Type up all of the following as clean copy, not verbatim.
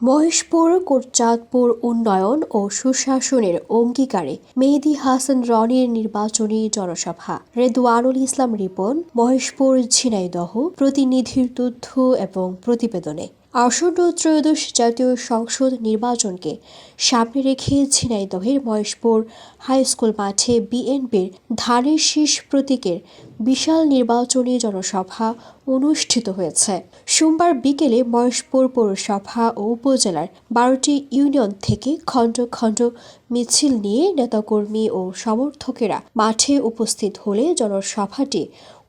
মহেশপুর কোটচাঁদপুর উন্নয়ন ও সুশাসনের অঙ্গীকারে মেহেদী হাসান রনির নির্বাচনী জনসভা। রেদওয়ানুল ইসলাম রিপন, মহেশপুর, ঝিনাইদহ। প্রতিনিধির তথ্য এবং প্রতিবেদনে। আসন্ন ত্রয়োদশ জাতীয় সংসদ নির্বাচনকে সামনে রেখে ঝিনাইদহের মহেশপুর হাইস্কুল মাঠে বিএনপির ধানের শীষ প্রতীকের বিশাল নির্বাচনী জনসভা অনুষ্ঠিত হয়েছে। সোমবার বিকেলে মহেশপুর পৌরসভা ও উপজেলার 12টি ইউনিয়ন থেকে খণ্ড খণ্ড মিছিল নিয়ে নেতাকর্মী ও সমর্থকেরা মাঠে উপস্থিত হলে জনসভাটি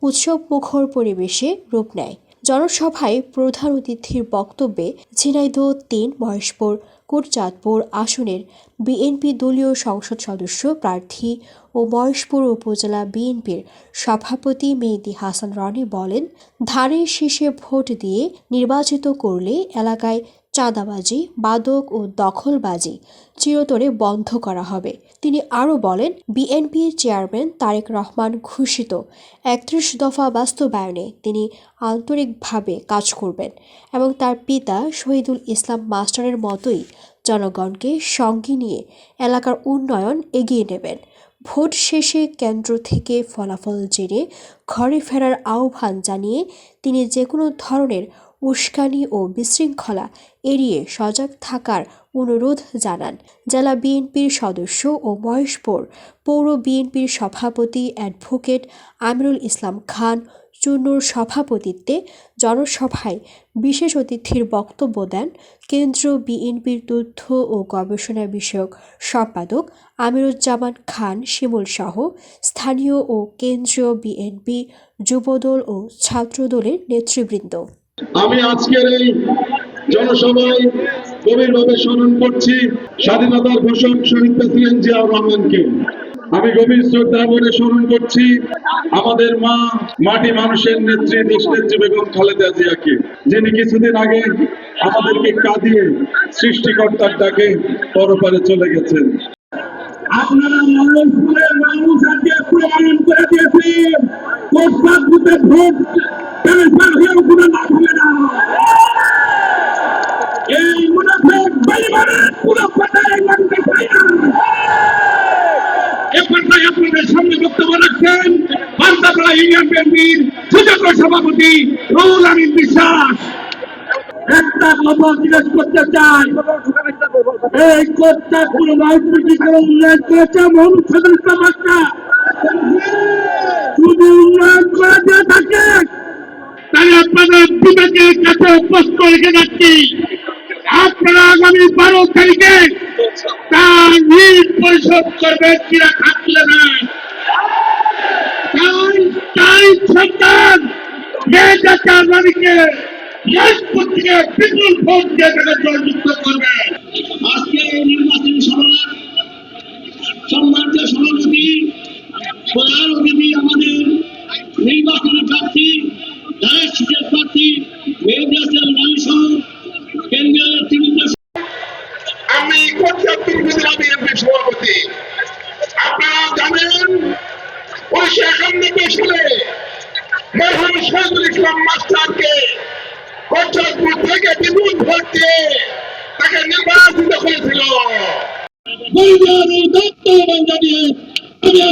উৎসবমুখর পরিবেশে রূপ নেয়। জনসভায় প্রধান অতিথির বক্তব্যে ঝিনাইদহ ৩ মহেশপুর কোটচাঁদপুর আসনের বিএনপি দলীয় সংসদ সদস্য প্রার্থী ও মহেশপুর উপজেলা বিএনপির সভাপতি মেহেদী হাসান রনি বলেন, ধানের শীষে ভোট দিয়ে নির্বাচিত করলে এলাকায় চাঁদাবাজি, মাদক ও দখলবাজি চিরতরে বন্ধ করা হবে। তিনি আরও বলেন, বিএনপি চেয়ারম্যান তারেক রহমান ঘোষিত ৩১ দফা বাস্তবায়নে তিনি আন্তরিকভাবে কাজ করবেন এবং তার পিতা শহীদুল ইসলাম মাস্টারের মতোই জনগণকে সঙ্গে নিয়ে এলাকার উন্নয়ন এগিয়ে নেবেন। ভোট শেষে কেন্দ্র থেকে ফলাফল জেনে ঘরে ফেরার আহ্বান জানিয়ে তিনি যেকোনো ধরনের উস্কানি ও বিশৃঙ্খলা এড়িয়ে সজাগ থাকার অনুরোধ জানান। জেলা বিএনপির সদস্য ও মহেশপুর পৌর বিএনপির সভাপতি অ্যাডভোকেট আমিরুল ইসলাম খান চুন্নুর সভাপতিত্বে জনসভায় বিশেষ অতিথির বক্তব্য দেন কেন্দ্রীয় বিএনপির তথ্য ও গবেষণা বিষয়ক সম্পাদক আমিরুজ্জামান খান শিমুল সহ স্থানীয় ও কেন্দ্রীয় বিএনপি, যুবদল ও ছাত্রদলের নেতৃবৃন্দ। আমি আজকের এই জনসভায় গভীরভাবে স্মরণ করছি স্বাধীনতার ঘোষক শহীদ প্রেসিডেন্ট জিয়াউর রহমানকে। আমি গভীর শ্রদ্ধা করে স্মরণ করছি আমাদের মাটি মানুষের নেত্রী, দেশনেত্রী বেগম খালেদা জিয়াকে, যিনি কিছুদিন আগে আমাদেরকে কাঁদিয়ে সৃষ্টিকর্তার ডাকে পরপারে চলে গেছেন। আপনারা মহেশপুরের মানুষ আজকে প্রমাণ করে দিয়েছে কোটচাঁদপুরে ভোট ট্রান্সফার হয়েও কোনো লাভ হবে না। এই মুনাফিক বেঈমানের কোনো কথাই মানতে চাই না। এ কথাই আপনাদের সামনে বক্তব্য রাখছেন বান্দাপাড়া ইউনিয়ন বিএনপির সুযোগ্য সভাপতি রুহুল আমিন বিশ্বাস। একটা কথা জিজ্ঞেস করতে চাই, এই কোটচাঁদপুর মহেশপুর উন্নয়ন করেছে মোহাম্মদ শহীদুল ইসলাম মাস্টার। যদি উন্নয়ন করে দিয়ে থাকে তাহলে আপনাদের বিবেকের কাছে প্রশ্ন রেখে যাচ্ছি, আপনারা আগামী 12 তারিখে তার ঋণ পরিশোধ করবেন কিনা থাকলে না। তাই সরকার মেয়েটাকে মহেশপুর থেকে বিপুল ভোট দিয়ে তাকে জয়যুক্ত করবে। আজকে নির্বাচনী সভার সম্মানিত সভাপতি, প্রধান অতিথি, আমাদের নির্বাচনী প্রার্থী, ধানের শীষের প্রার্থী মেহেদী হাসান রনি সহ কেন্দ্রীয় নেতৃবৃন্দ। আমি কোটচাঁদপুর উপজেলা বিএনপির সভাপতি। আপনারা জানেন 1991 সালে মরহুম শহীদুল ইসলাম মাস্টারকে কোটচাঁদপুর থেকে বিপুল ভোট দিয়ে তাকে নির্বাচিত করেছিল। আমি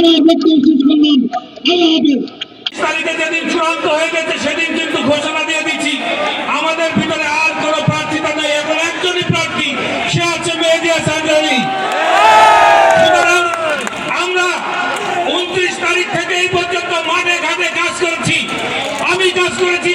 আমার বক্তব্য শেষ করলাম। আল্লাহ হাফেজ। তারিখে যেদিন চূড়ান্ত হয়ে গেছে সেদিন কিন্তু ঘোষণা দিয়ে দিচ্ছি, আমাদের ভিতরে আর কোনো প্রার্থীতা নেই, এখন একজনই প্রার্থী, সে হচ্ছে মেহেদী হাসান রনি। সুতরাং আমরা 29 তারিখ থেকে এই পর্যন্ত মাঠে ঘাটে কাজ করছি, আমি কাজ করেছি।